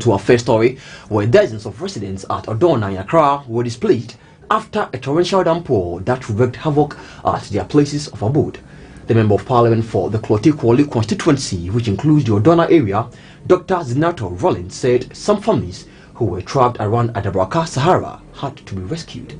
To our first story, where dozens of residents at Odona in Accra were displaced after a torrential downpour that wreaked havoc at their places of abode. The Member of Parliament for the Klote-Kwole constituency, which includes the Odona area, Dr. Zinato Rollins, said some families who were trapped around Adabraka, Sahara, had to be rescued.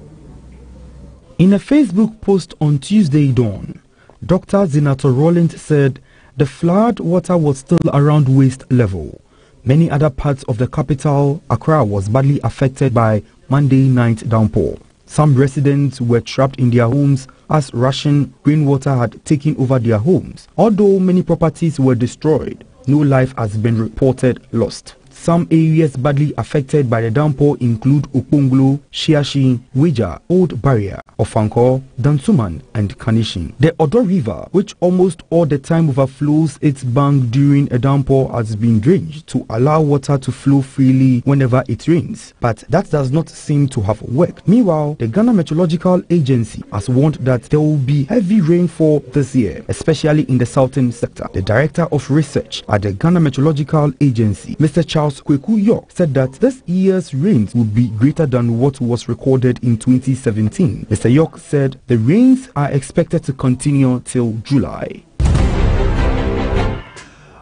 In a Facebook post on Tuesday dawn, Dr. Zinato Rollins said the flood water was still around waist level. Many other parts of the capital, Accra, was badly affected by Monday night downpour. Some residents were trapped in their homes as rushing rainwater had taken over their homes. Although many properties were destroyed, no life has been reported lost. Some areas badly affected by the downpour include Okponglo, Shiashi, Wija, Old Barrier, Ofanko, Dansuman, and Kanishin. The Odo River, which almost all the time overflows its bank during a downpour, has been drained to allow water to flow freely whenever it rains. But that does not seem to have worked. Meanwhile, the Ghana Meteorological Agency has warned that there will be heavy rainfall this year, especially in the southern sector. The Director of Research at the Ghana Meteorological Agency, Mr. Charles Kweku York, said that this year's rains will be greater than what was recorded in 2017. Mr. York said the rains are expected to continue till July.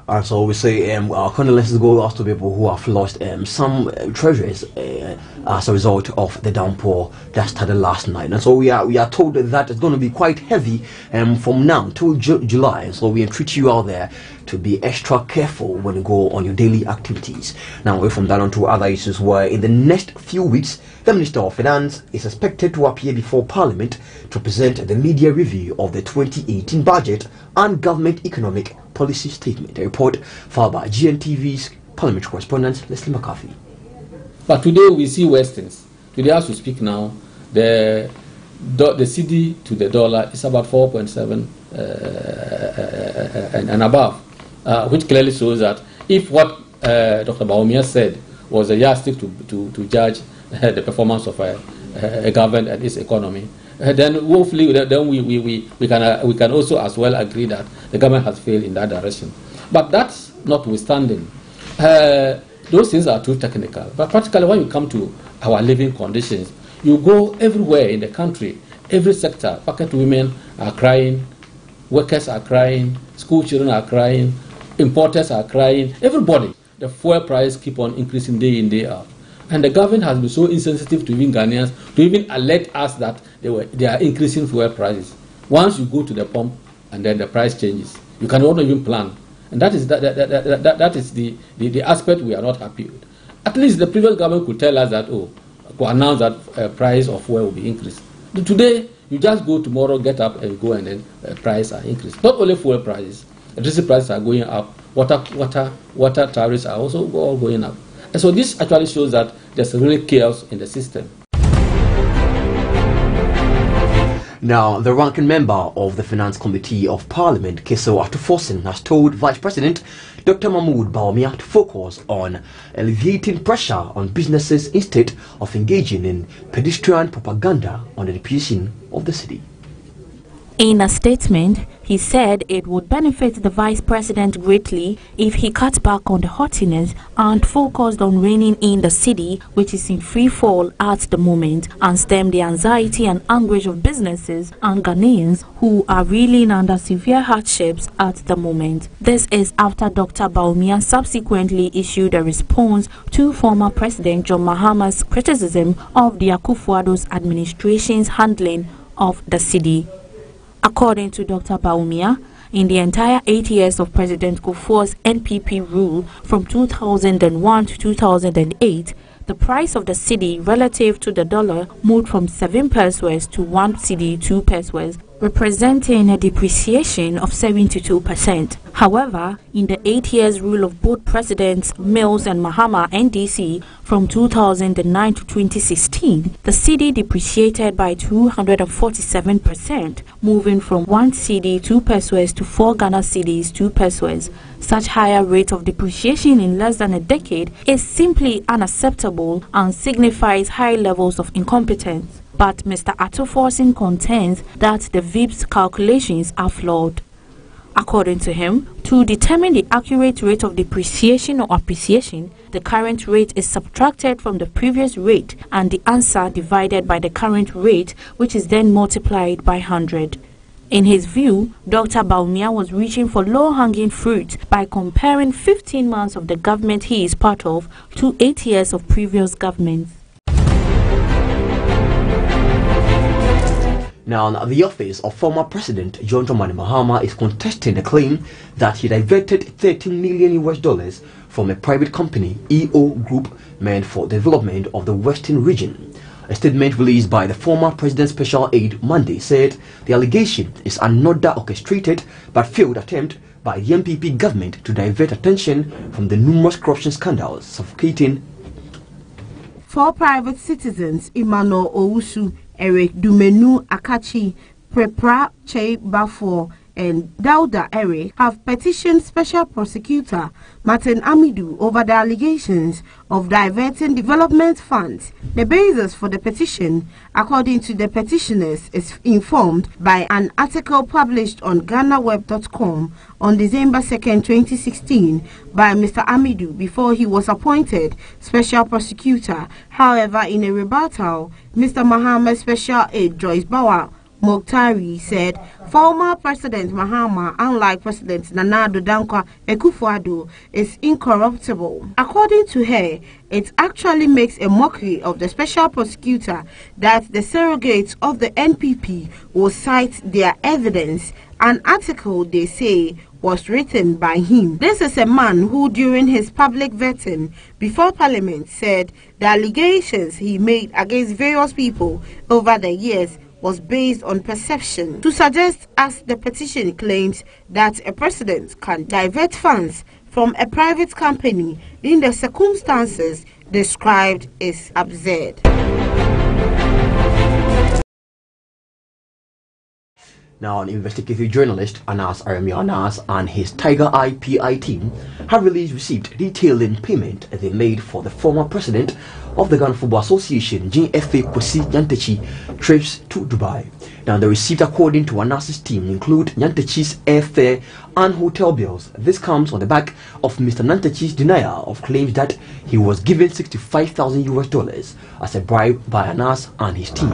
And so we say our condolences go out to people who have lost some treasures as a result of the downpour that started last night. And so we are told that it's going to be quite heavy from now till July. So we entreat you out there to be extra careful when you go on your daily activities. Now, away from that on to other issues, where in the next few weeks, the Minister of Finance is expected to appear before Parliament to present the media review of the 2018 budget and government economic policy statement. A report filed by GNTV's parliamentary correspondent Leslie McCarthy. But today we see Westerns. Today, as we speak now, the CD to the dollar is about 4.7 and above, which clearly shows that if what Dr. Baumia said was a yardstick to judge the performance of a government and its economy, then hopefully we can also as well agree that the government has failed in that direction. But that's notwithstanding, those things are too technical. But practically, when you come to our living conditions, you go everywhere in the country, every sector. Pocket women are crying, workers are crying, school children are crying, importers are crying, everybody. The fuel price keep on increasing day in, day out. And the government has been so insensitive to even Ghanaians to even alert us that they are increasing fuel prices. Once you go to the pump and then the price changes, you cannot even plan. And that is the aspect we are not happy with. At least the previous government could tell us that, could announce that price of fuel will be increased. Today, you just go tomorrow, get up and go, and then prices are increased. Not only fuel prices, electricity prices are going up, water tariffs are also all going up. And so this actually shows that there's really chaos in the system. Now, the ranking member of the Finance Committee of Parliament, Keso Atufosin, has told Vice President Dr. Mahmoud Baumia to focus on alleviating pressure on businesses instead of engaging in pedestrian propaganda on the depreciation of the city. In a statement, he said it would benefit the Vice President greatly if he cut back on the haughtiness and focused on reining in the city, which is in free fall at the moment, and stem the anxiety and anguish of businesses and Ghanaians who are reeling under severe hardships at the moment. This is after Dr. Baumia subsequently issued a response to former President John Mahama's criticism of the Akufo-Addo's administration's handling of the city. According to Dr. Baumia, in the entire 8 years of President Kufuor's NPP rule from 2001 to 2008, the price of the cedi relative to the dollar moved from 7 pesos to 1 cedi 2 pesos, representing a depreciation of 72%. However, in the 8 years rule of both Presidents Mills and Mahama NDC from 2009 to 2016, the cedi depreciated by 247%, moving from 1 cedi 2 pesos to 4 Ghana cedis 2 pesos. Such higher rate of depreciation in less than a decade is simply unacceptable and signifies high levels of incompetence. But Mr. Atufosin contends that the VIP's calculations are flawed. According to him, to determine the accurate rate of depreciation or appreciation, the current rate is subtracted from the previous rate and the answer divided by the current rate, which is then multiplied by 100. In his view, Dr. Bawumia was reaching for low-hanging fruit by comparing 15 months of the government he is part of to 8 years of previous governments. Now, the office of former President John Dramani Mahama is contesting the claim that he diverted $13 million from a private company, EO Group, meant for development of the Western region. A statement released by the former president's special aide Monday said the allegation is another orchestrated but failed attempt by the MPP government to divert attention from the numerous corruption scandals suffocating. 4 private citizens, Emmanuel Owusu, Eric Dumenu Akachi, Prepra Che Bafo, and Dauda Ere have petitioned Special Prosecutor Martin Amidu over the allegations of diverting development funds. The basis for the petition, according to the petitioners, is informed by an article published on GhanaWeb.com on December 2, 2016 by Mr. Amidu before he was appointed Special Prosecutor. However, in a rebuttal, Mr. Mahama's Special Aide Joyce Bawa Mokhtari said former President Mahama, unlike President Nana Addo Dankwa Akufo-Addo, is incorruptible. According to her, it actually makes a mockery of the special prosecutor that the surrogates of the NPP will cite their evidence. An article, they say, was written by him. This is a man who, during his public vetting before Parliament, said the allegations he made against various people over the years was based on perception. To suggest, as the petition claims, that a president can divert funds from a private company in the circumstances described is absurd. Now, an investigative journalist, Anas Aremi Anas, and his Tiger Eye PI team have received detailing payment they made for the former president of the Ghana Football Association, GFA Kwesi Nyantakyi, trips to Dubai. Now, the received, according to Anas's team, include Nyantakyi's airfare and hotel bills. This comes on the back of Mr. Nyantakyi's denial of claims that he was given $65,000 as a bribe by Anas and his team.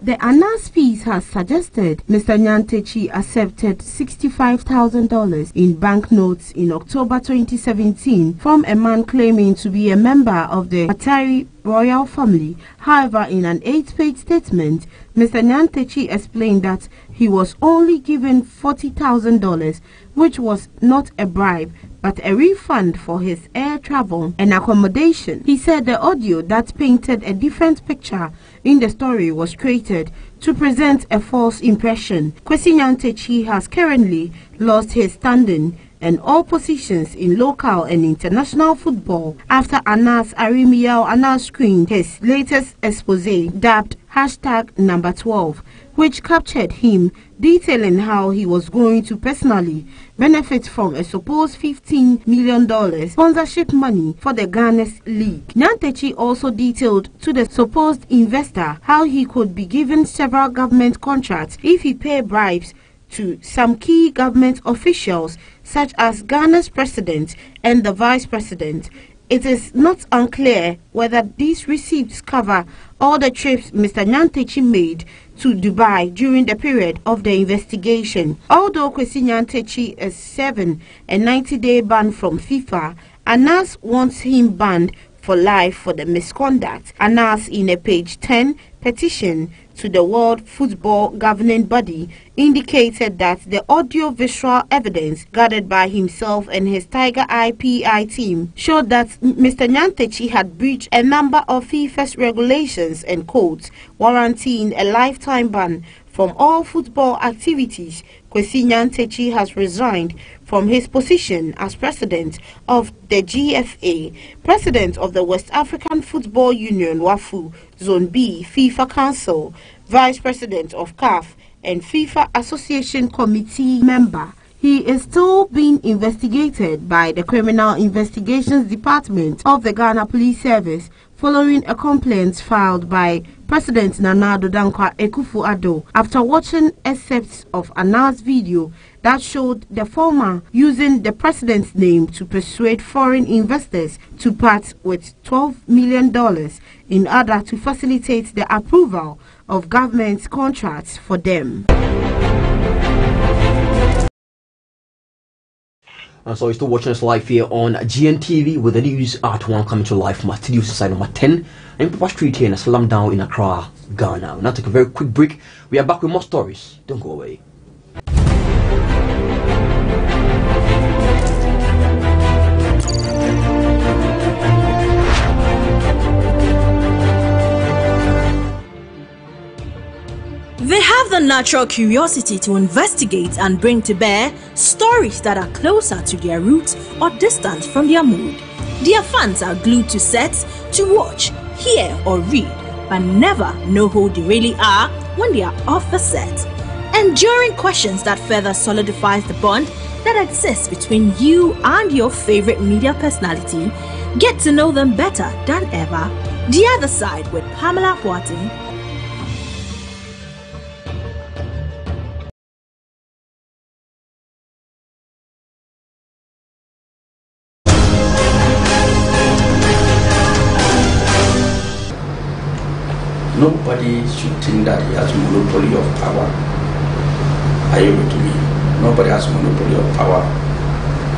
The Anas piece has suggested Mr. Nyantakyi accepted $65,000 in banknotes in October 2017 from a man claiming to be a member of the Atari royal family. However, in an 8-page statement, Mr. Nyantakyi explained that he was only given $40,000, which was not a bribe but a refund for his air travel and accommodation. He said the audio that painted a different picture in the story was created to present a false impression. Kwesi Nyantakyi has currently lost his standing and all positions in local and international football after Anas Aremi Anas screened his latest expose dubbed #12, which captured him detailing how he was going to personally benefit from a supposed $15 million sponsorship money for the Ghana's league. Nyantakyi also detailed to the supposed investor how he could be given several government contracts if he paid bribes to some key government officials such as Ghana's president and the vice president. It is not unclear whether these receipts cover all the trips Mr. Nyantakyi made to Dubai during the period of the investigation. Although Kwesi Nyantakyi is serving a 90-day ban from FIFA, Anas wants him banned for life for the misconduct. Anas, in a page 10 petition to the World Football Governing Body, indicated that the audio-visual evidence gathered by himself and his Tiger Eye PI team showed that Mr. Nyantakyi had breached a number of FIFA's regulations and codes, warranting a lifetime ban from all football activities. Kwesi Nyantakyi has resigned from his position as president of the GFA, president of the West African Football Union WAFU Zone B FIFA Council, vice president of CAF, and FIFA Association Committee member. He is still being investigated by the Criminal Investigations Department of the Ghana Police Service following a complaint filed by President Nana Addo Dankwa Akufo-Addo after watching excerpts of Nana's video that showed the former using the president's name to persuade foreign investors to part with $12 million in order to facilitate the approval of government contracts for them. And so you're still watching us live here on GNTV with the news at 1 coming to life from our studio side number 10 in Papa Street here in a slum down in Accra, Ghana. We'll now take a very quick break. We are back with more stories. Don't go away. They have the natural curiosity to investigate and bring to bear stories that are closer to their roots or distant from their mood. Their fans are glued to sets to watch, hear or read, but never know who they really are when they are off the set. Enduring questions that further solidifies the bond that exists between you and your favorite media personality. Get to know them better than ever. The Other Side with Pamela Huating. Nobody should think that he has monopoly of power. Are you with me? Nobody has monopoly of power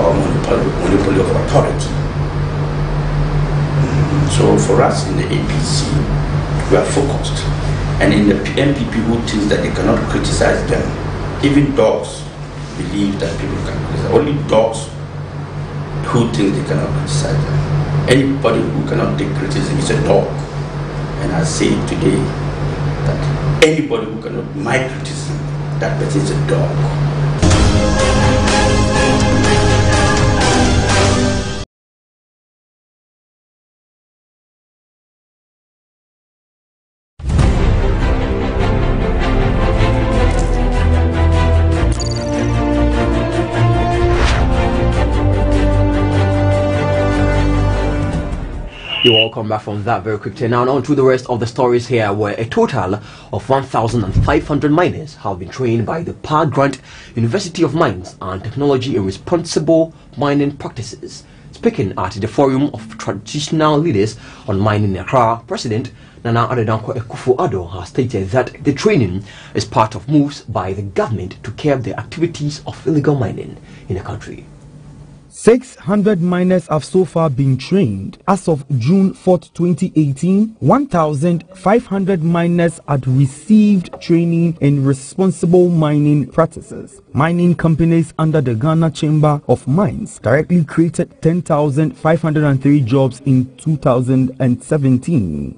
or monopoly of authority. So for us in the APC, we are focused. And in the MPP who thinks that they cannot criticize them, even dogs believe that people can criticize. Only dogs who think they cannot criticize them. Anybody who cannot take criticism is a dog. And I say today that anybody who cannot my criticism, that person is a dog. You're welcome back from that very quickly. Now on to the rest of the stories here, where a total of 1,500 miners have been trained by the Power Grant University of Mines and Technology in responsible mining practices. Speaking at the Forum of Traditional Leaders on Mining in Accra, President Nana Addo Dankwa Akufo-Addo has stated that the training is part of moves by the government to curb the activities of illegal mining in the country. 600 miners have so far been trained. As of June 4, 2018, 1,500 miners had received training in responsible mining practices. Mining companies under the Ghana Chamber of Mines directly created 10,503 jobs in 2017.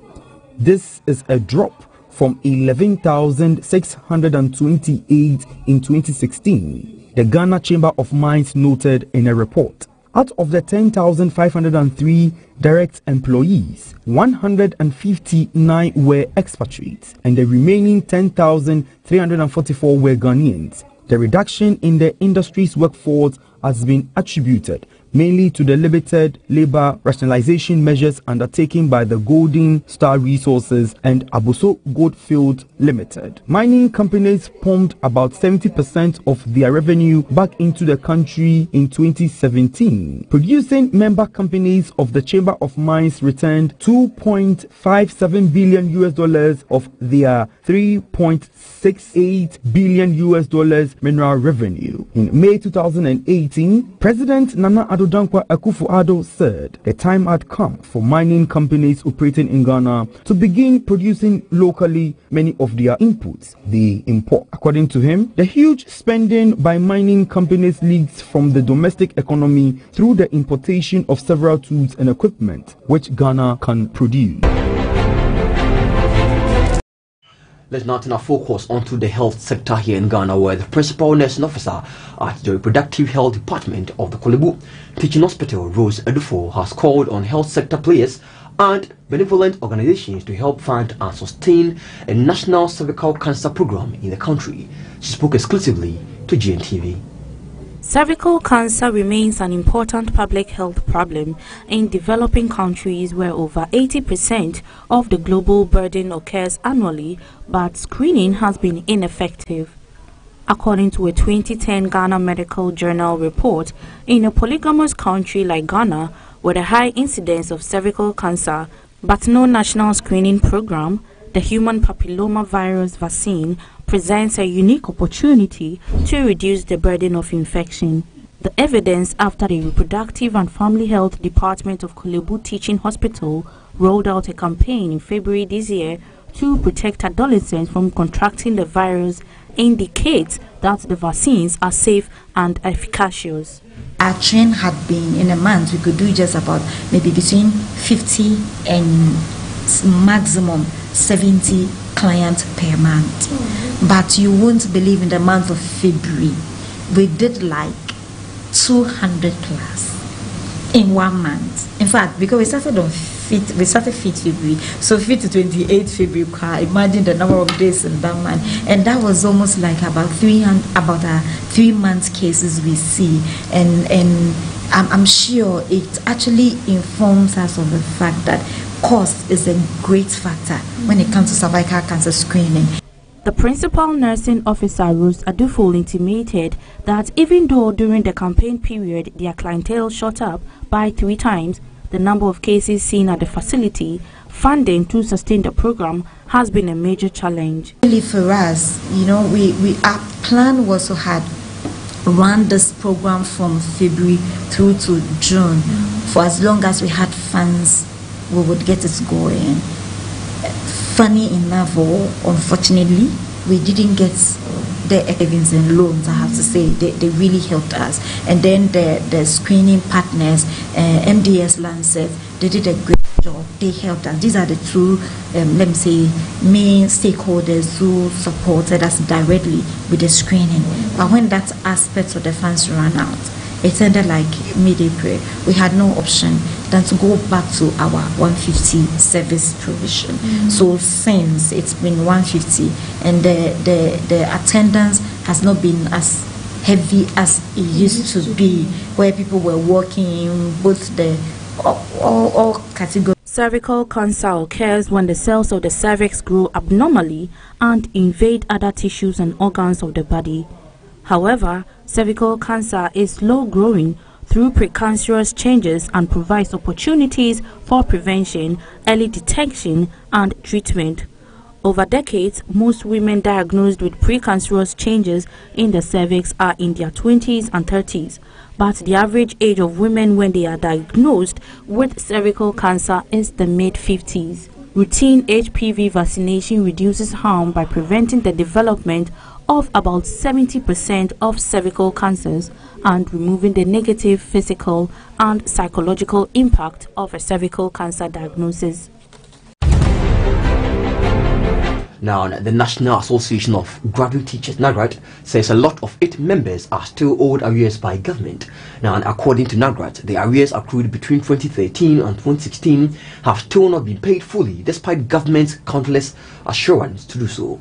This is a drop from 11,628 in 2016. The Ghana Chamber of Mines noted in a report. Out of the 10,503 direct employees, 159 were expatriates and the remaining 10,344 were Ghanaians. The reduction in the industry's workforce has been attributed mainly to the limited labor rationalization measures undertaken by the Golden Star Resources and Aboso Goldfield Limited. Mining companies pumped about 70% of their revenue back into the country in 2017. Producing member companies of the Chamber of Mines returned $2.57 billion of their $3.68 billion mineral revenue. In May 2018, President Nana Addo Dankwa Akufo-Addo said the time had come for mining companies operating in Ghana to begin producing locally many of their inputs they import. According to him, the huge spending by mining companies leads from the domestic economy through the importation of several tools and equipment which Ghana can produce. Let's now turn our focus onto the health sector here in Ghana, where the principal nursing officer at the Reproductive Health Department of the Kolebu Teaching Hospital, Rose Edufo, has called on health sector players and benevolent organizations to help fund and sustain a national cervical cancer program in the country. She spoke exclusively to GNTV. Cervical cancer remains an important public health problem in developing countries where over 80% of the global burden occurs annually, but screening has been ineffective. According to a 2010 Ghana Medical Journal report, in a polygamous country like Ghana, with a high incidence of cervical cancer, but no national screening program, the human papillomavirus vaccine presents a unique opportunity to reduce the burden of infection. The evidence after the Reproductive and Family Health Department of Kolebu Teaching Hospital rolled out a campaign in February this year to protect adolescents from contracting the virus indicates that the vaccines are safe and efficacious. Our trend had been in a month, we could do just about maybe between 50 and maximum 70 clients per month. But you won't believe in the month of February, we did like 200 plus in 1 month. In fact, because we started 5th February, so 5th to 28th February, imagine the number of days in that month. And that was almost like about 3 months cases we see. And I'm sure it actually informs us of the fact that cost is a great factor when it comes to cervical cancer screening. The principal nursing officer, Rose Adufo, intimated that even though during the campaign period their clientele shot up by 3 times the number of cases seen at the facility, funding to sustain the program has been a major challenge. Really for us, you know, our plan was to had run this program from February through to June. For as long as we had funds, we would get it going. Funny enough, or unfortunately, we didn't get the savings and loans. I have to say they really helped us. And then the screening partners, MDS Lancet, they did a great job. They helped us. These are the 2 let me say main stakeholders who supported us directly with the screening. But when that aspect of the funds ran out, it ended like mid-April. We had no option than to go back to our 150 service provision. So since it's been 150, and the attendance has not been as heavy as it used to be, where people were working both all categories. Cervical cancer occurs when the cells of the cervix grow abnormally and invade other tissues and organs of the body. However, cervical cancer is slow growing through precancerous changes and provides opportunities for prevention, early detection, and treatment. Over decades, most women diagnosed with precancerous changes in the cervix are in their 20s and 30s, but the average age of women when they are diagnosed with cervical cancer is the mid-50s. Routine HPV vaccination reduces harm by preventing the development of about 70% of cervical cancers and removing the negative physical and psychological impact of a cervical cancer diagnosis. Now, the National Association of Graduate Teachers, NAGRAT, says a lot of its members are still owed arrears by government. Now, and according to NAGRAT, the arrears accrued between 2013 and 2016 have still not been paid fully, despite government's countless assurance to do so.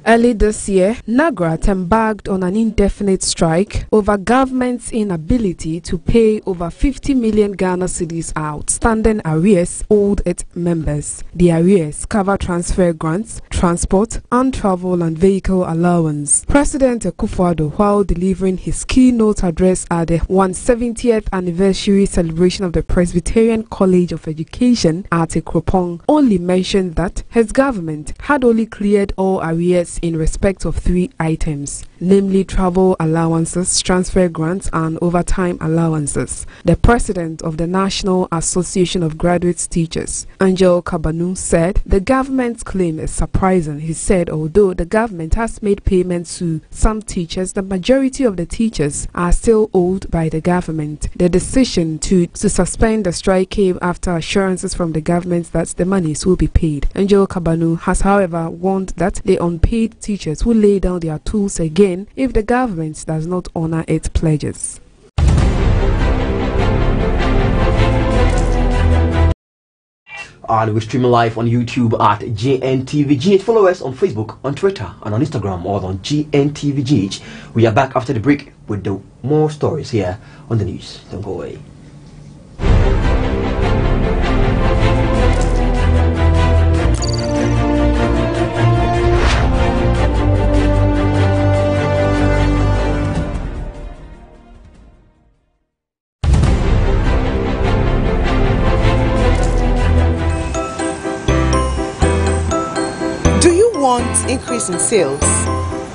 Early this year, NAGRAT embarked on an indefinite strike over government's inability to pay over 50 million Ghana cedis outstanding arrears owed its members. The arrears cover transfer grants, transport, and travel and vehicle allowance. President Akufo-Addo, while delivering his keynote address at the 170th anniversary celebration of the Presbyterian College of Education at Ekropong, only mentioned that his government had only cleared all arrears in respect of 3 items, namely travel allowances, transfer grants, and overtime allowances. The president of the National Association of Graduate Teachers, Angel Kabanu, said the government's claim is surprising. He said although the government has made payments to some teachers, the majority of the teachers are still owed by the government. The decision to suspend the strike came after assurances from the government that the monies will be paid. Angel Kabanu has, however, warned that the unpaid teachers will lay down their tools again if the government does not honor its pledges. And we stream live on YouTube at GNTVGH. Follow us on Facebook, on Twitter, and on Instagram, all on GNTVGH. We are back after the break. with the more stories here on the news. Don't go away. Increase in sales,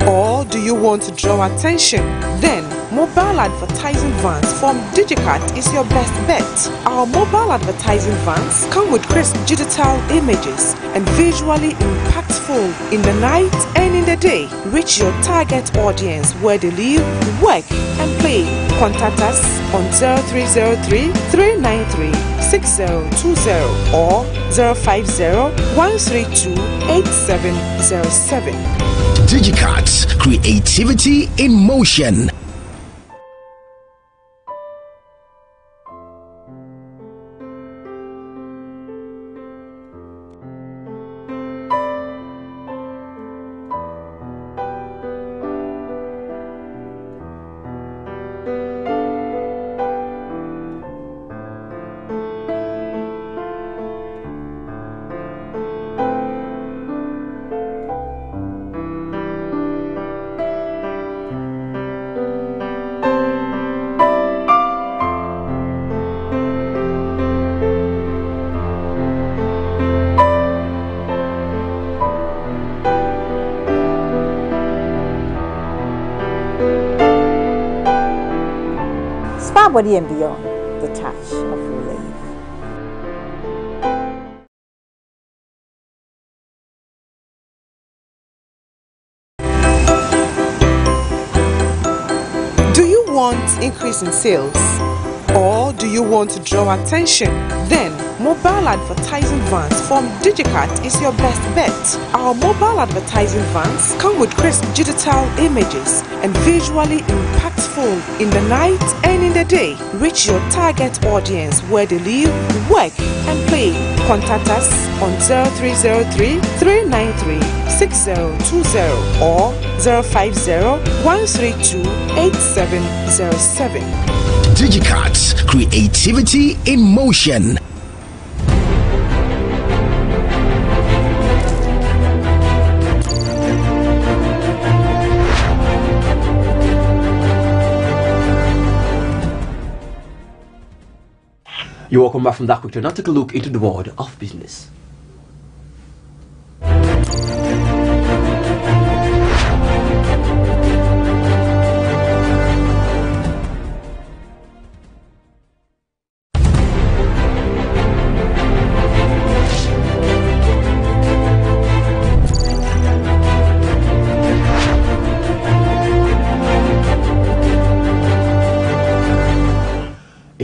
or do you want to draw attention? Then mobile advertising vans from Digicat is your best bet. Our mobile advertising vans come with crisp digital images and visually impactful in the night and in the day. Reach your target audience where they live, work and play. Contact us on 0303 393 6020 or 050 132 8707. Digicat, creativity in motion. Body and beyond, the touch of relief. Do you want increase in sales, or do you want to draw attention? Then mobile advertising vans from Digicat is your best bet. Our mobile advertising vans come with crisp digital images and visually impactful in the night and in the day. Reach your target audience where they live, work and play. Contact us on 0303 393 6020 or 050 132 8707. Digicat, creativity in motion. You're welcome back from that quick turn. Now take a look into the world of business.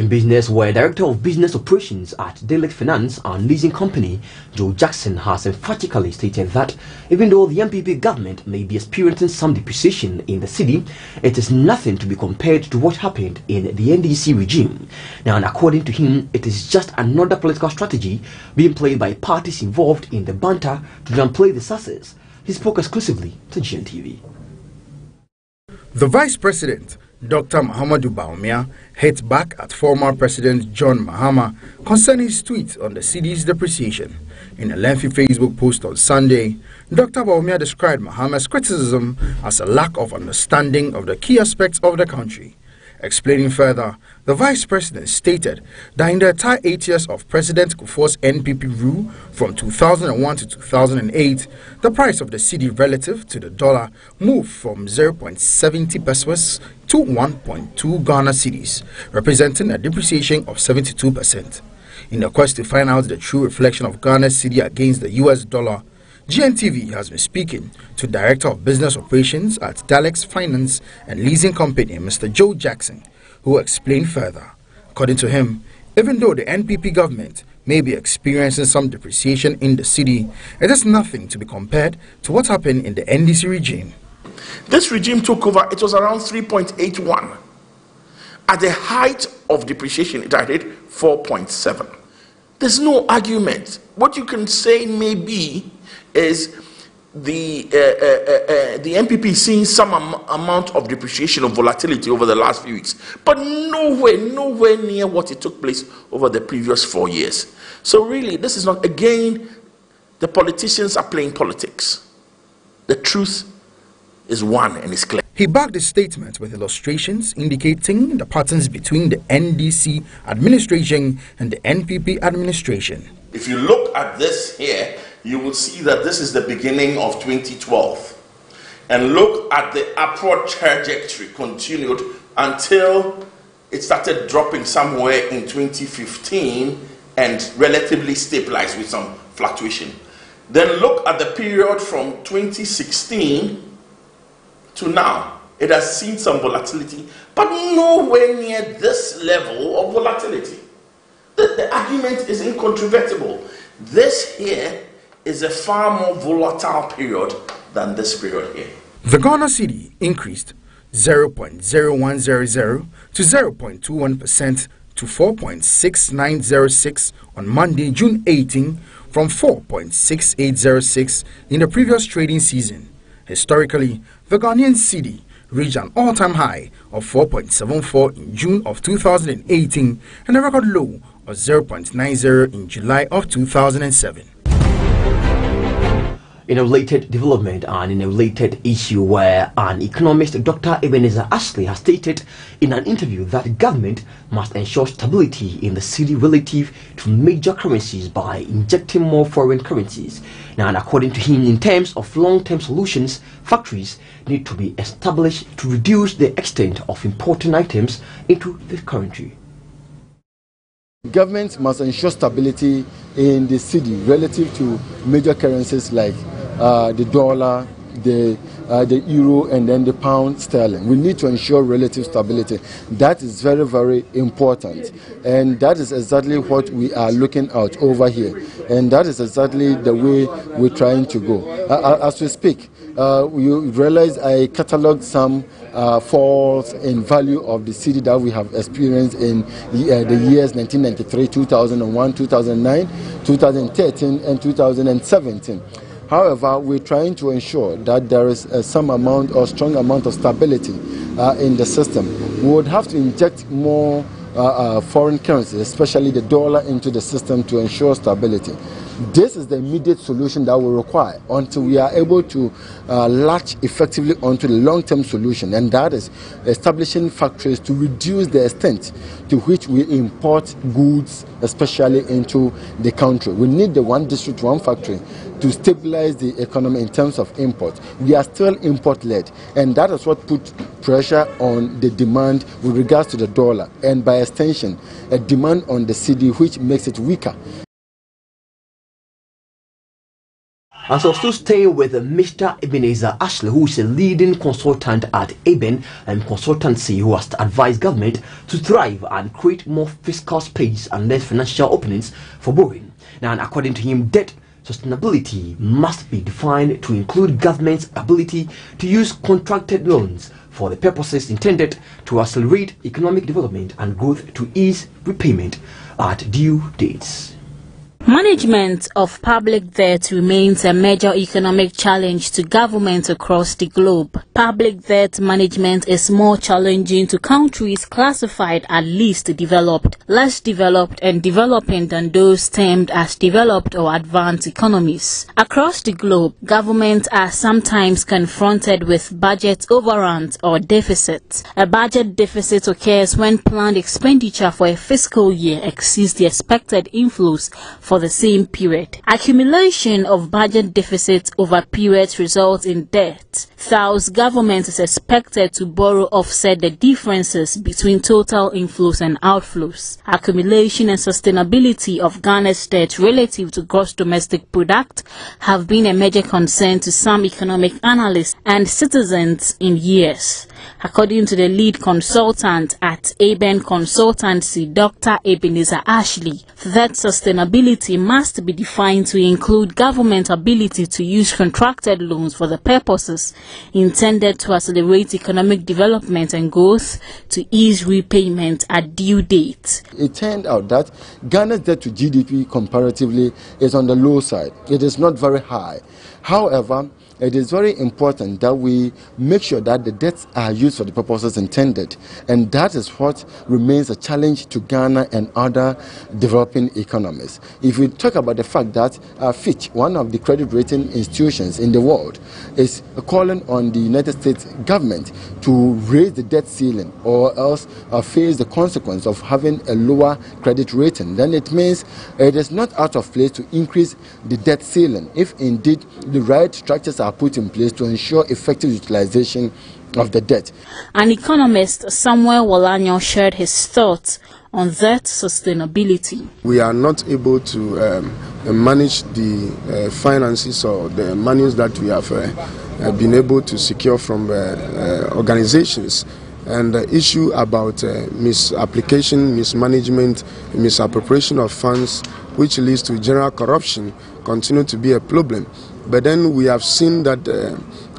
Business, where Director of Business Operations at Daylight Finance and Leasing Company, Joe Jackson, has emphatically stated that even though the MPP government may be experiencing some depreciation in the city, it is nothing to be compared to what happened in the NDC regime. Now, and according to him, it is just another political strategy being played by parties involved in the banter to downplay the success. He spoke exclusively to GNTV. The Vice President, Dr. Muhammadu Bawumia, hit back at former President John Mahama concerning his tweet on the city's depreciation. In a lengthy Facebook post on Sunday, Dr. Bawumia described Mahama's criticism as a lack of understanding of the key aspects of the country. Explaining further, the Vice President stated that in the entire 8 years of President Kufuor's NPP rule from 2001 to 2008, the price of the cedi relative to the dollar moved from 0.70 pesos to 1.2 Ghana cedis, representing a depreciation of 72%. In the quest to find out the true reflection of Ghana's cedi against the US dollar, GNTV has been speaking to Director of Business Operations at Dalex Finance and Leasing Company, Mr. Joe Jackson, who explained further. According to him, even though the NPP government may be experiencing some depreciation in the city, it is nothing to be compared to what happened in the NDC regime. This regime took over, it was around 3.81. At the height of depreciation, it had hit 4.7. There's no argument. What you can say maybe is the NPP is seeing some amount of depreciation or volatility over the last few weeks, but nowhere near what it took place over the previous 4 years. So really, this is not, again, the politicians are playing politics. The truth is one and is clear. He backed his statement with illustrations indicating the patterns between the NDC administration and the NPP administration. If you look at this here, you will see that this is the beginning of 2012. And look at the upward trajectory continued until it started dropping somewhere in 2015 and relatively stabilized with some fluctuation. Then look at the period from 2016 to now. It has seen some volatility, but nowhere near this level of volatility. The argument is incontrovertible. This here is a far more volatile period than this period here. The Ghana cedi increased 0.0100 to 0.21% to 4.6906 on Monday, June 18, from 4.6806 in the previous trading season. Historically, the Ghanaian cedi reached an all-time high of 4.74 in June of 2018 and a record low of 0.90 in July of 2007. In a related development and in a related issue where an economist, Dr. Ebenezer Ashley, has stated in an interview that government must ensure stability in the cedi relative to major currencies by injecting more foreign currencies. Now, and according to him, in terms of long-term solutions, factories need to be established to reduce the extent of importing items into the country. Government must ensure stability in the cedi relative to major currencies like the dollar, the euro, and then the pound sterling. We need to ensure relative stability. That is very, very important. And that is exactly what we are looking at over here. And that is exactly the way we're trying to go. As we speak, you realize I cataloged some falls in value of the cedi that we have experienced in the years 1993, 2001, 2009, 2013, and 2017. However, we're trying to ensure that there is some amount or strong amount of stability in the system. We would have to inject more foreign currency, especially the dollar, into the system to ensure stability. This is the immediate solution that we require until we are able to latch effectively onto the long-term solution, and that is establishing factories to reduce the extent to which we import goods, especially into the country. We need the one district, one factory to stabilize the economy in terms of import. We are still import-led, and that is what put pressure on the demand with regards to the dollar, and by extension, a demand on the cedi, which makes it weaker. And so still staying with Mr. Ebenezer Ashley, who is a leading consultant at Eben and Consultancy, who has advised government to thrive and create more fiscal space and less financial openings for borrowing. Now, and according to him, debt sustainability must be defined to include government's ability to use contracted loans for the purposes intended to accelerate economic development and growth to ease repayment at due dates. Management of public debt remains a major economic challenge to governments across the globe. Public debt management is more challenging to countries classified as least developed, less developed, and developing than those termed as developed or advanced economies. Across the globe, governments are sometimes confronted with budget overruns or deficits. A budget deficit occurs when planned expenditure for a fiscal year exceeds the expected inflows for the same period. Accumulation of budget deficits over periods results in debt. Thus, government is expected to borrow offset the differences between total inflows and outflows. Accumulation and sustainability of Ghana's debt relative to gross domestic product have been a major concern to some economic analysts and citizens in years. According to the lead consultant at Eben Consultancy, Dr. Ebenezer Ashley, that sustainability sustainability must be defined to include government ability to use contracted loans for the purposes intended to accelerate economic development and growth, to ease repayment at due date. It turned out that Ghana's debt to GDP comparatively is on the low side. It is not very high. However, it is very important that we make sure that the debts are used for the purposes intended, and that is what remains a challenge to Ghana and other developing economies. If we talk about the fact that Fitch, one of the credit rating institutions in the world, is calling on the United States government to raise the debt ceiling or else face the consequence of having a lower credit rating, then it means it is not out of place to increase the debt ceiling if indeed the right structures are put in place to ensure effective utilization of the debt. An economist, Samuel Walanyo, shared his thoughts on that sustainability. We are not able to manage the finances or the monies that we have been able to secure from organizations. And the issue about misapplication, mismanagement, misappropriation of funds, which leads to general corruption, continue to be a problem. But then we have seen that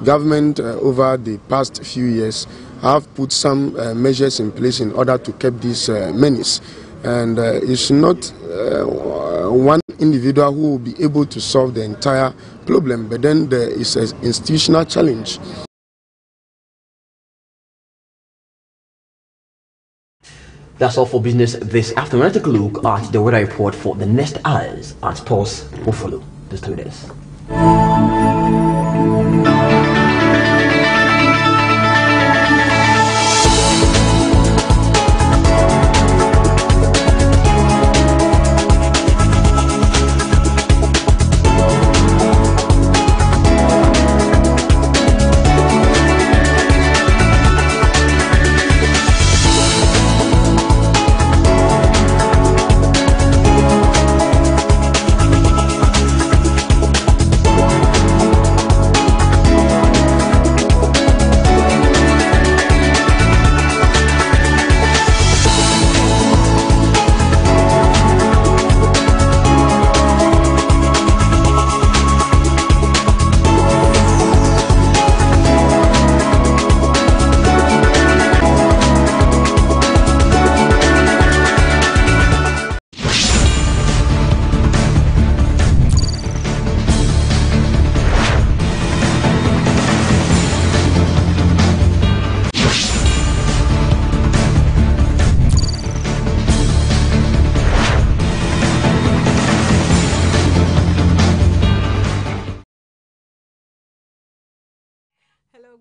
government over the past few years have put some measures in place in order to keep this menace. And it's not one individual who will be able to solve the entire problem, but then there is an institutional challenge. That's all for business this afternoon. Let's take a look at the weather report for the next hours and sports will follow these 3 days.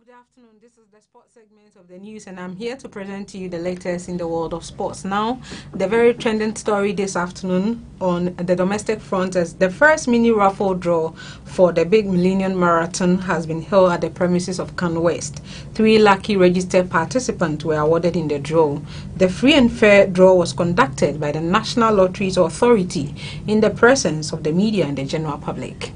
Good afternoon. This is the sports segment of the news, and I'm here to present to you the latest in the world of sports. Now, the very trending story this afternoon on the domestic front is the first mini raffle draw for the big Millennium Marathon has been held at the premises of Can West. 3 lucky registered participants were awarded in the draw. The free and fair draw was conducted by the National Lotteries Authority in the presence of the media and the general public.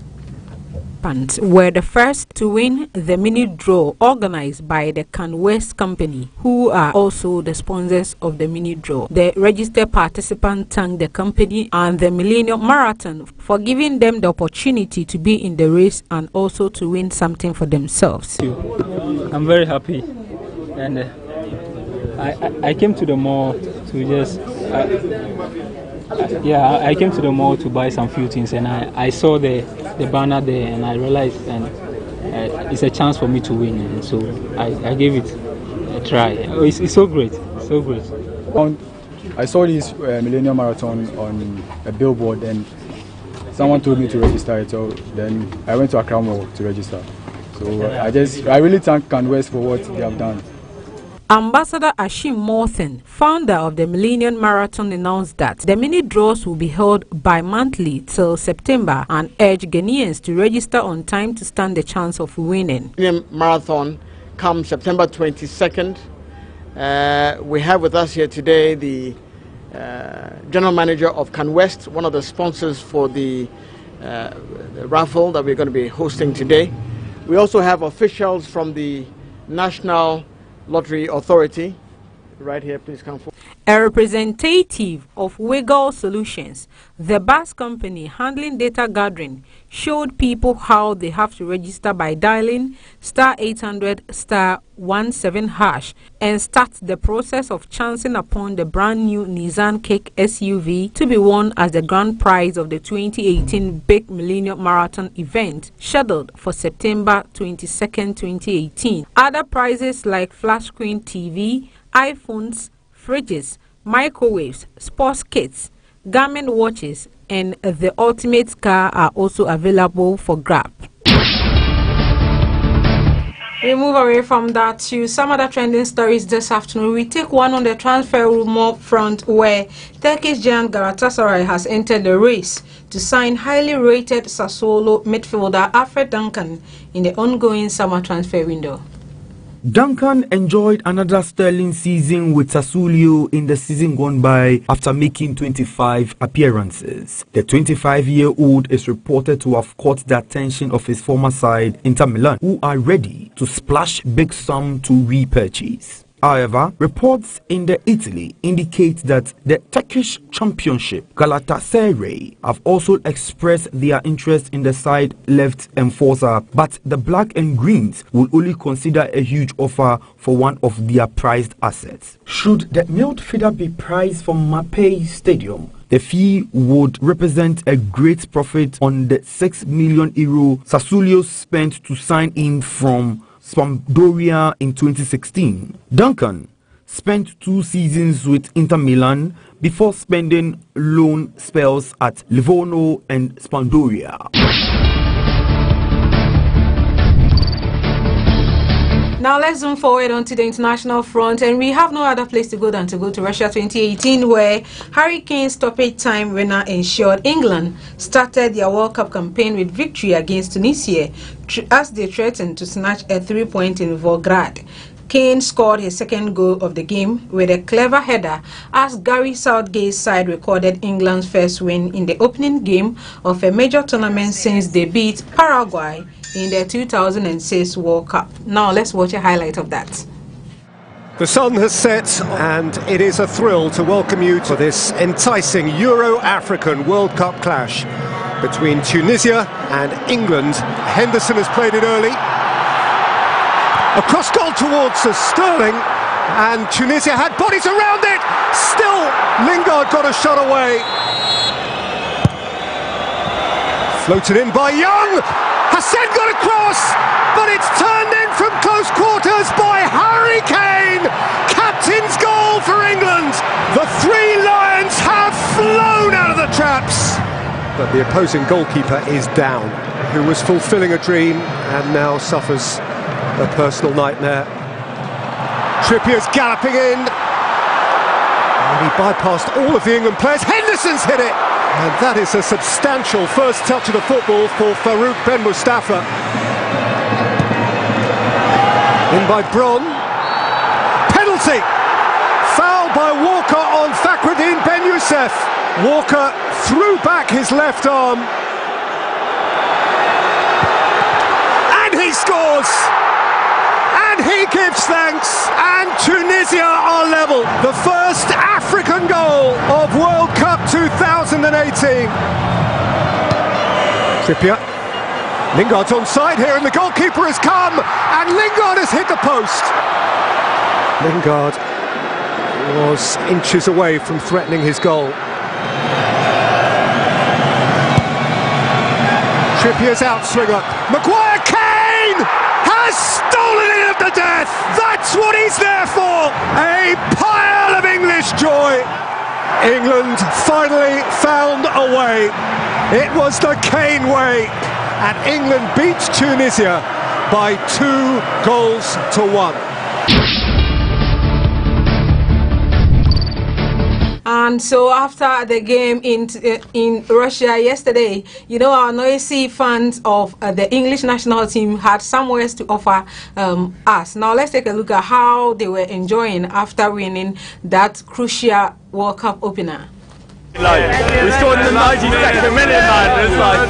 Were the first to win the mini draw organized by the Can West company, who are also the sponsors of the mini draw. The registered participants thanked the company and the Millennium Marathon for giving them the opportunity to be in the race and also to win something for themselves. I'm very happy, and I came to the mall to just I came to the mall to buy some few things, and I saw the banner there, and I realized it's a chance for me to win, and so I gave it a try. Oh, it's so great, so great. I saw this Millennium Marathon on a billboard, and someone told me to register it, so then I went to Accra Mall to register. So I really thank Can West for what they have done. Ambassador Ashim Morthen, founder of the Millennium Marathon, announced that the mini draws will be held bi-monthly till September and urged Ghanaians to register on time to stand the chance of winning. Millennium Marathon comes September 22nd. We have with us here today the General Manager of Can West, one of the sponsors for the raffle that we're going to be hosting today. We also have officials from the National Lottery Authority. Right here, please come forward. A representative of Wiggle Solutions, the bus company handling data gathering, showed people how they have to register by dialing *800*17# and start the process of chancing upon the brand new Nissan Kick SUV to be won as the grand prize of the 2018 Big Millennium Marathon event scheduled for September 22nd, 2018. Other prizes like flat screen TV, iPhones, fridges, microwaves, sports kits, Garmin watches, and the ultimate car are also available for grab. We move away from that to some other trending stories this afternoon. We take one on the transfer rumor front, where Turkish giant Galatasaray has entered the race to sign highly rated Sassuolo midfielder Alfred Duncan in the ongoing summer transfer window. Duncan enjoyed another sterling season with Sassuolo in the season gone by after making 25 appearances. The 25-year-old is reported to have caught the attention of his former side, Inter Milan, who are ready to splash big sum to repurchase. However, reports in Italy indicate that the Turkish Championship, Galatasaray, have also expressed their interest in the side left enforcer, but the Black and Greens will only consider a huge offer for one of their prized assets. Should the midfielder be priced from Mapei Stadium, the fee would represent a great profit on the €6 million Sassuolo spent to sign in from Sampdoria in 2016. Duncan spent 2 seasons with Inter Milan before spending loan spells at Livorno and Sampdoria. Now let's zoom forward onto the international front, and we have no other place to go than to go to Russia 2018, where Hurricane stoppage time winner ensured England started their World Cup campaign with victory against Tunisia as they threatened to snatch a 3-point in Volgograd. Kane scored his second goal of the game with a clever header as Gary Southgate's side recorded England's first win in the opening game of a major tournament since they beat Paraguay in the 2006 World Cup. Now let's watch a highlight of that. The sun has set and it is a thrill to welcome you to this enticing Euro-African World Cup clash between Tunisia and England. Henderson has played it early. Across goal towards Sterling, and Tunisia had bodies around it. Still, Lingard got a shot away. Floated in by Young. Hassan got across, but it's turned in from close quarters by Harry Kane. Captain's goal for England. The 3 Lions have flown out of the traps. But the opposing goalkeeper is down, who was fulfilling a dream and now suffers a personal nightmare. Trippier's galloping in, and he bypassed all of the England players. Henderson's hit it, and that is a substantial first touch of the football for Farouk Ben Mustafa. In by Bron. Penalty! Foul by Walker on Fakhreddin Ben Youssef. Walker threw back his left arm, and he scores! And he gives thanks, and Tunisia are level. The first African goal of World Cup 2018. Trippier. Lingard's onside here, and the goalkeeper has come, and Lingard has hit the post. Lingard was inches away from threatening his goal. Trippier's outswinger. Maguire, Kane has stolen it at the death. That's what he's there for. A pile of English joy. England finally found a way. It was the Kane way, and England beats Tunisia by 2-1. And so after the game in Russia yesterday, you know, our noisy fans of the English national team had some words to offer us. Now let's take a look at how they were enjoying after winning that crucial World Cup opener. Like, we scored in the 92nd minute, man. It's like,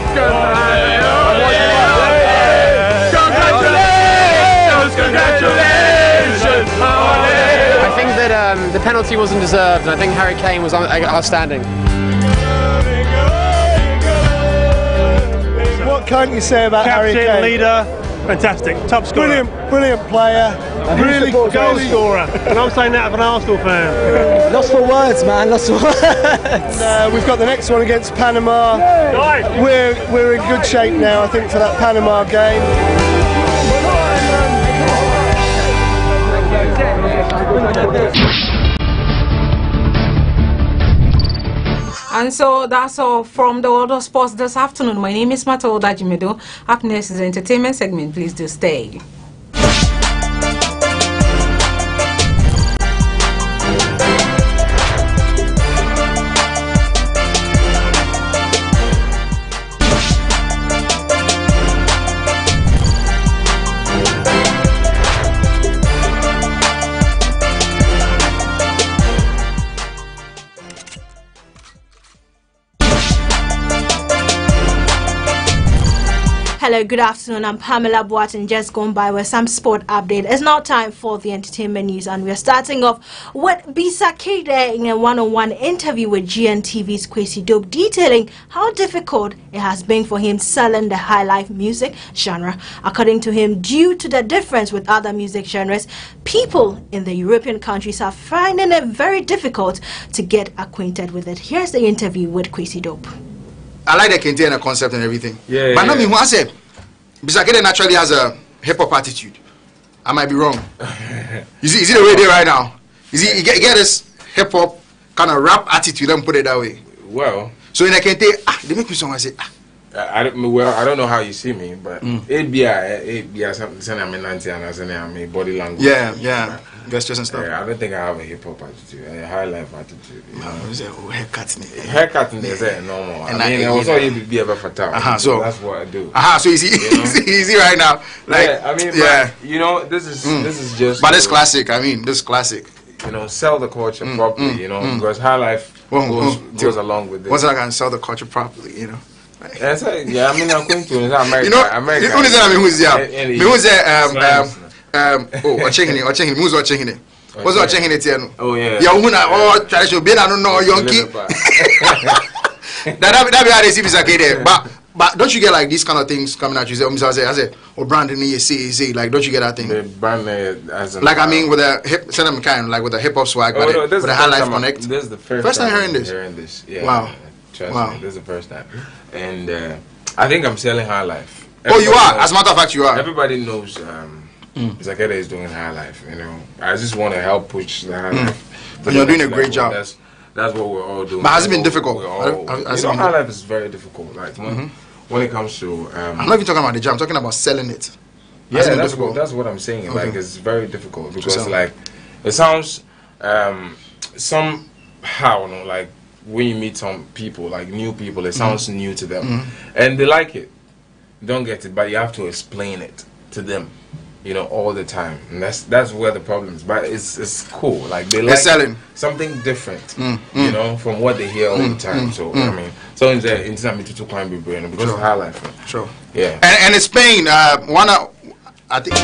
congratulations! I think that the penalty wasn't deserved, and I think Harry Kane was outstanding. What can't you say about Harry Kane? Captain, leader, fantastic, top scorer. Brilliant player, really goal scorer. And I'm saying that as an Arsenal fan. Lost for words, man, lost for words. We've got the next one against Panama. We're in good shape now, I think, for that Panama game. And so that's all from the world of sports this afternoon. My name is Matilda Jimedo. Up next is the entertainment segment. Please do stay. Hello, good afternoon. I'm Pamela Boateng, just gone by with some sport update. It's now time for the entertainment news, and we're starting off with Bisa Kede in a one-on-one interview with GNTV's Kwesi Dope, detailing how difficult it has been for him selling the high life music genre. According to him, due to the difference with other music genres, people in the European countries are finding it very difficult to get acquainted with it. Here's the interview with Kwesi Dope. I like the container concept and everything. Yeah. But not me who I said. Bisa Kede naturally has a hip hop attitude. I might be wrong. You see the way they right now. You see, you get this hip hop kind of rap attitude. Let me put it that way. Well, so in a Kente, they make me song. I say, I don't know how you see me, but it be something I'm in and body language. Yeah. Gestures and stuff. Yeah, I don't think I have a hip hop attitude, a high life attitude. Haircutting is normal. I mean, I was all you be ever fatal. So that's what I do. So easy right now. Like, yeah, I mean, but, you know, this is just. But it's classic. I mean, this is classic. You know, sell the culture properly. You know, because high life goes along with this. What's I can sell the culture properly? You know. Yeah, I mean, I'm going to America. You know, America. Who's watching it? What's watching it? Oh yeah. Yeah, traditional. Being I don't know Yonki. That be how they see Bisa Kede. But don't you get like these kind of things coming at you? I say, oh, branding you see, like, don't you get that thing? The brand as like I mean, with a hip, like with a hip hop swag, but with a high life connect. This is the first time hearing this. Yeah. Wow. Trust me, this is the first time, and I think I'm selling high life. You are. As a matter of fact, you are. Everybody knows Bisa Kede is doing high life. You know, I just want to help push the high life. And you're doing a great job. That's what we're all doing. But has it been difficult? High life is very difficult. Like when it comes to, I'm not even talking about the job. I'm talking about selling it. Yeah, that's what I'm saying. Okay. Like it's very difficult because like it sounds somehow, you know, like when you meet some people, like new people, it sounds new to them, and they like it. Don't get it, but you have to explain it to them, you know, all the time, and that's where the problem is. But it's cool. Like they're like selling something different, you know, from what they hear all the time. So I mean, so it's not me to climb be brain because of high life. Sure. Yeah. And in Spain, I think.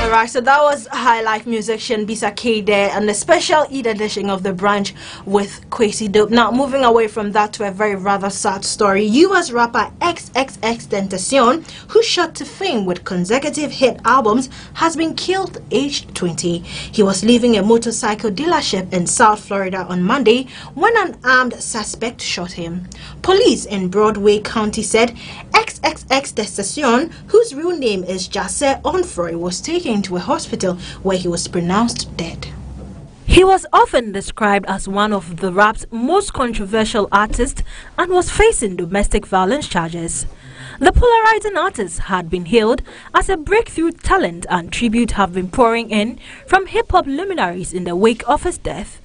Alright, so that was high life musician Bisa Kede and the special Eid edition of The Branch with Kwesi Dope. Now, moving away from that to a very rather sad story, US rapper XXXTentacion, who shot to fame with consecutive hit albums, has been killed aged 20. He was leaving a motorcycle dealership in South Florida on Monday when an armed suspect shot him. Police in Broadway County said XXXTentacion, whose real name is Jase Onfroy, was taken to a hospital where he was pronounced dead. He was often described as one of the rap's most controversial artists and was facing domestic violence charges. The polarizing artist had been hailed as a breakthrough talent, and tribute have been pouring in from hip-hop luminaries in the wake of his death.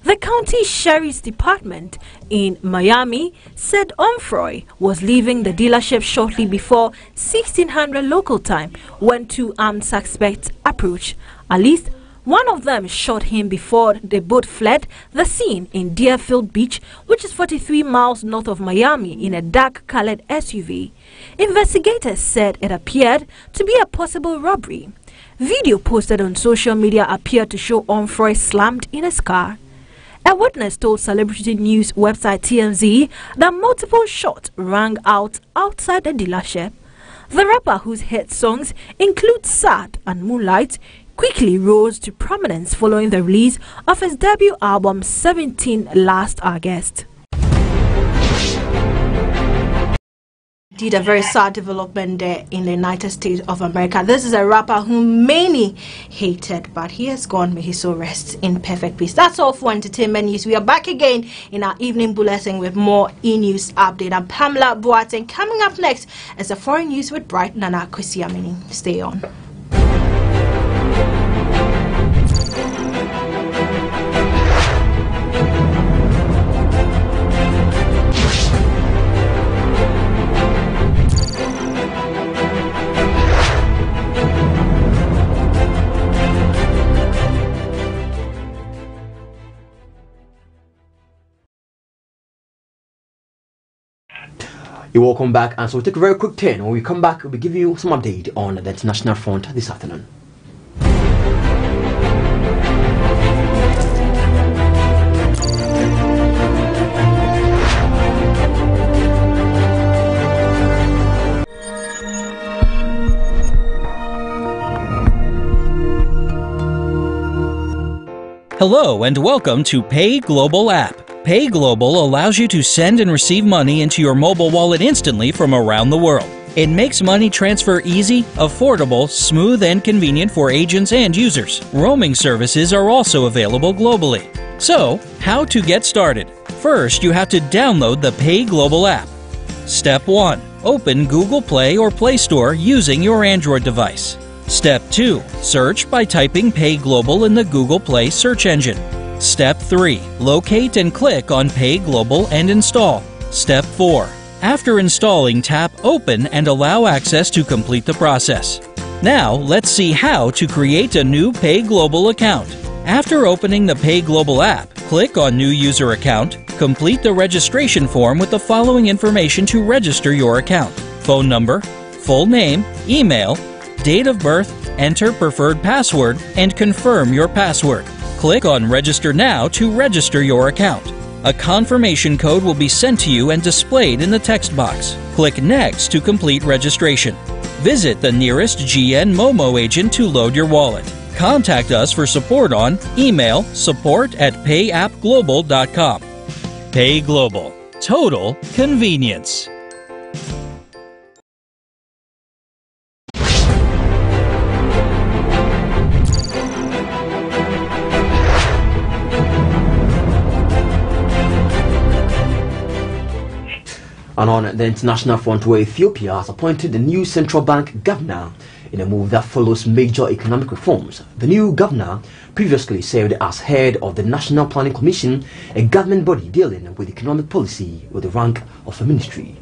The county sheriff's department in Miami said Onfroy was leaving the dealership shortly before 1600 local time when two armed suspects approached. At least One of them shot him before they both fled the scene in Deerfield Beach, which is 43 miles north of Miami, in a dark-colored SUV. Investigators said it appeared to be a possible robbery. Video posted on social media appeared to show Onfroy slammed in his car. A witness told celebrity news website TMZ that multiple shots rang out outside the dealership. The rapper, whose hit songs include Sad and Moonlight, quickly rose to prominence following the release of his debut album 17 last August. Did a very sad development there in the United States of America. This is a rapper whom many hated, but he has gone. May his soul rest in perfect peace. That's all for entertainment news. We are back again in our evening bulletin with more e-news update. I'm Pamela Boateng. Coming up next is a foreign news with Bright Nana Kwesiamini. Stay on. You're welcome back, and so we'll take a very quick turn. When we come back, we'll give you some update on the international front this afternoon. Hello and welcome to Pay Global app. Pay Global allows you to send and receive money into your mobile wallet instantly from around the world. It makes money transfer easy, affordable, smooth, and convenient for agents and users. Roaming services are also available globally. So, how to get started? First, you have to download the Pay Global app. Step 1. Open Google Play or Play Store using your Android device. Step 2. Search by typing Pay Global in the Google Play search engine. Step 3. Locate and click on Pay Global and install. Step 4. After installing, tap Open and allow access to complete the process. Now, let's see how to create a new Pay Global account. After opening the Pay Global app, click on New User Account. Complete the registration form with the following information to register your account: phone number, full name, email, date of birth, enter preferred password, and confirm your password. Click on Register Now to register your account. A confirmation code will be sent to you and displayed in the text box. Click Next to complete registration. Visit the nearest GN Momo agent to load your wallet. Contact us for support on email support@payappglobal.com. Pay Global. Total convenience. And on the international front, where Ethiopia has appointed the new central bank governor in a move that follows major economic reforms. The new governor previously served as head of the National Planning Commission, a government body dealing with economic policy with the rank of a ministry.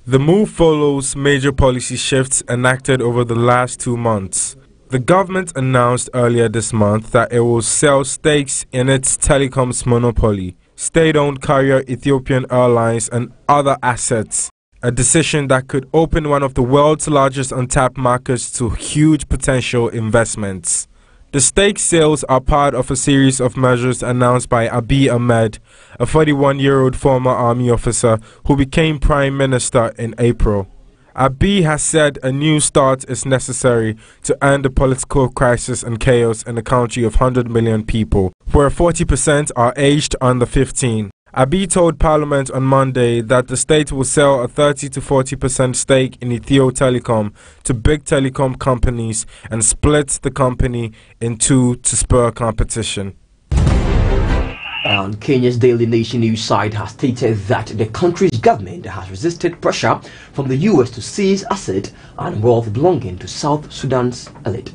The move follows major policy shifts enacted over the last 2 months. The government announced earlier this month that it will sell stakes in its telecoms monopoly, state-owned carrier Ethiopian Airlines, and other assets, a decision that could open one of the world's largest untapped markets to huge potential investments. The stake sales are part of a series of measures announced by Abiy Ahmed, a 41-year-old former army officer who became prime minister in April. Abiy has said a new start is necessary to end the political crisis and chaos in a country of 100 million people, where 40% are aged under 15. Abiy told Parliament on Monday that the state will sell a 30 to 40% stake in Ethio Telecom to big telecom companies and split the company in two to spur competition. Kenya's Daily Nation news site has stated that the country's government has resisted pressure from the US to seize asset and wealth belonging to South Sudan's elite.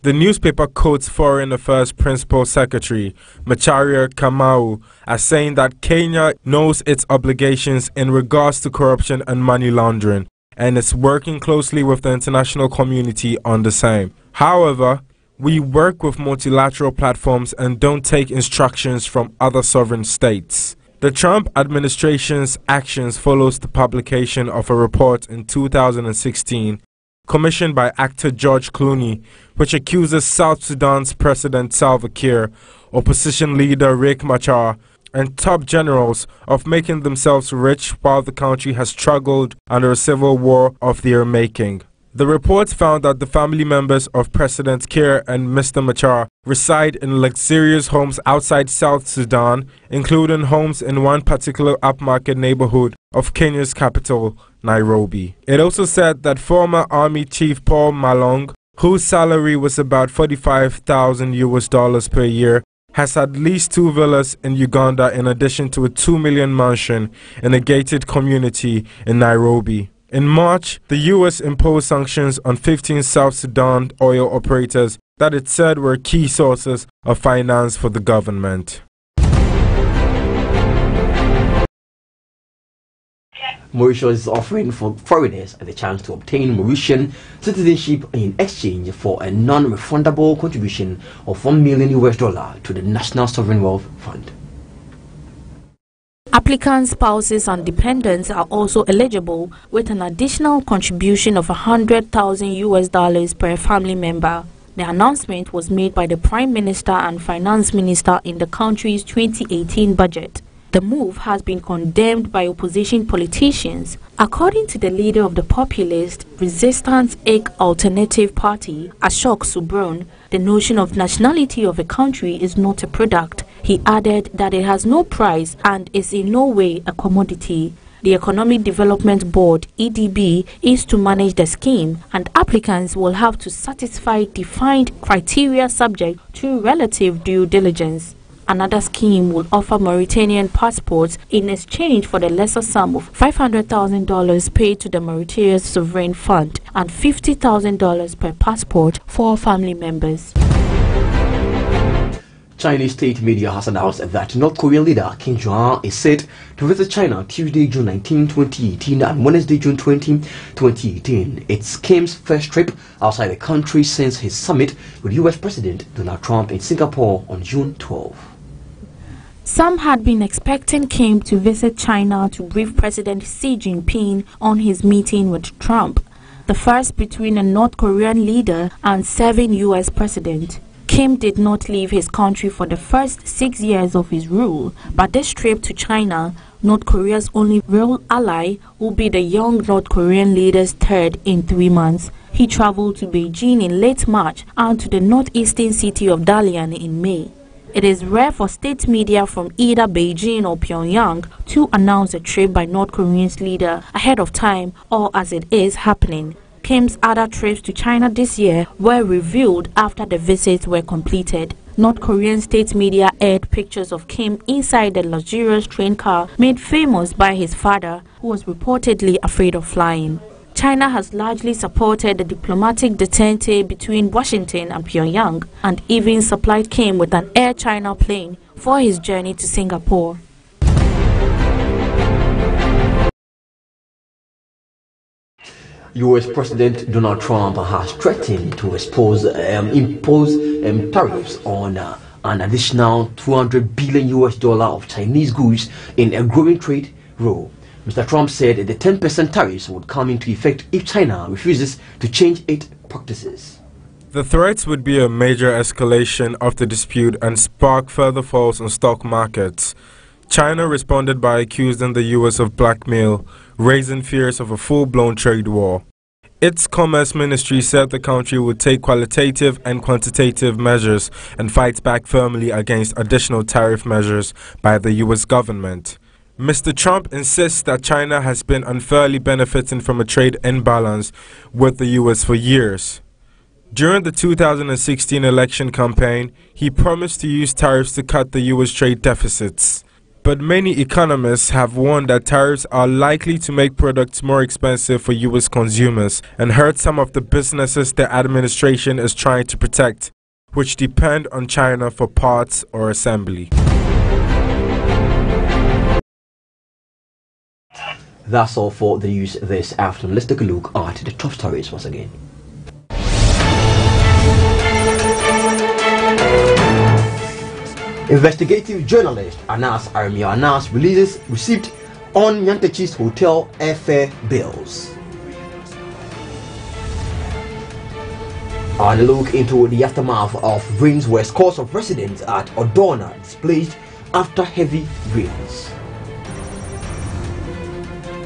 The newspaper quotes Foreign Affairs Principal Secretary Macharia Kamau as saying that Kenya knows its obligations in regards to corruption and money laundering and is working closely with the international community on the same. However, We work with multilateral platforms and don't take instructions from other sovereign states. The Trump administration's actions follows the publication of a report in 2016 commissioned by actor George Clooney, which accuses South Sudan's President Salva Kiir, opposition leader Riek Machar, and top generals of making themselves rich while the country has struggled under a civil war of their making. The report found that the family members of President Kiir and Mr. Machar reside in luxurious homes outside South Sudan, including homes in one particular upmarket neighborhood of Kenya's capital, Nairobi. It also said that former Army Chief Paul Malong, whose salary was about $45,000 per year, has at least 2 villas in Uganda in addition to a $2 million mansion in a gated community in Nairobi. In March, the U.S. imposed sanctions on 15 South Sudan oil operators that it said were key sources of finance for the government. Mauritius is offering for foreigners the chance to obtain Mauritian citizenship in exchange for a non-refundable contribution of $1 million to the National Sovereign Wealth Fund. Applicants, spouses and dependents are also eligible with an additional contribution of $100,000 per family member. The announcement was made by the Prime Minister and Finance Minister in the country's 2018 budget. The move has been condemned by opposition politicians. According to the leader of the populist Resistance Egg Alternative Party, Ashok Subron, the notion of nationality of a country is not a product. He added that it has no price and is in no way a commodity. The Economic Development Board, EDB, is to manage the scheme, and applicants will have to satisfy defined criteria subject to relative due diligence. Another scheme will offer Mauritanian passports in exchange for the lesser sum of $500,000 paid to the Mauritius Sovereign Fund and $50,000 per passport for family members. Chinese state media has announced that North Korean leader Kim Jong-un is set to visit China Tuesday, June 19, 2018 and Wednesday, June 20, 2018. It's Kim's first trip outside the country since his summit with US President Donald Trump in Singapore on June 12. Some had been expecting Kim to visit China to brief President Xi Jinping on his meeting with Trump, the first between a North Korean leader and serving US president. Kim did not leave his country for the first 6 years of his rule, but this trip to China, North Korea's only real ally, will be the young North Korean leader's third in 3 months. He traveled to Beijing in late March and to the northeastern city of Dalian in May. It is rare for state media from either Beijing or Pyongyang to announce a trip by North Korea's leader ahead of time or as it is happening. Kim's other trips to China this year were revealed after the visits were completed. North Korean state media aired pictures of Kim inside the luxurious train car made famous by his father, who was reportedly afraid of flying. China has largely supported the diplomatic detente between Washington and Pyongyang and even supplied Kim with an Air China plane for his journey to Singapore. US President Donald Trump has threatened to impose tariffs on an additional $200 billion of Chinese goods in a growing trade war. Mr. Trump said the 10% tariffs would come into effect if China refuses to change its practices. The threats would be a major escalation of the dispute and spark further falls on stock markets. China responded by accusing the US of blackmail, raising fears of a full-blown trade war. Its Commerce Ministry said the country would take qualitative and quantitative measures and fight back firmly against additional tariff measures by the US government. Mr. Trump insists that China has been unfairly benefiting from a trade imbalance with the US for years. During the 2016 election campaign, he promised to use tariffs to cut the US trade deficits. But many economists have warned that tariffs are likely to make products more expensive for US consumers and hurt some of the businesses the administration is trying to protect, which depend on China for parts or assembly. That's all for the news this afternoon. Let's take a look at the top stories once again. Investigative journalist Anas Armia Anas received on Nyantechi's hotel airfare bills. And a look into the aftermath of rains where scores of residents at Odona displaced after heavy rains.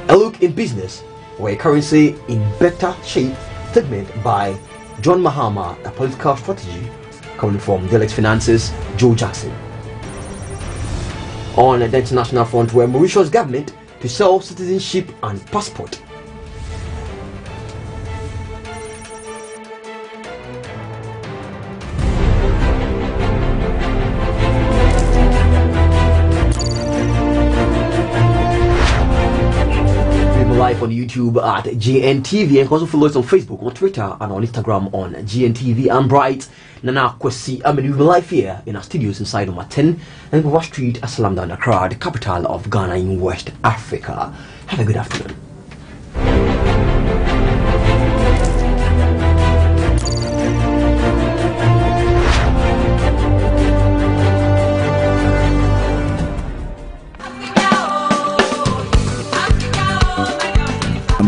A look in business, where currency in better shape, statement by John Mahama, a political strategy, coming from Delex Finance's Joe Jackson. On the international front, where Mauritius government to sell citizenship and passport. Live on YouTube at GNTV, and also follow us on Facebook, on Twitter, and on Instagram on GNTV. I'm Bright Nana Kwesi. I'm live here in our studios inside of 10 and Baba Street, Assalam down Accra, the capital of Ghana in West Africa. Have a good afternoon.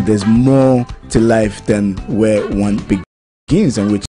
There's more to life than where one begins and which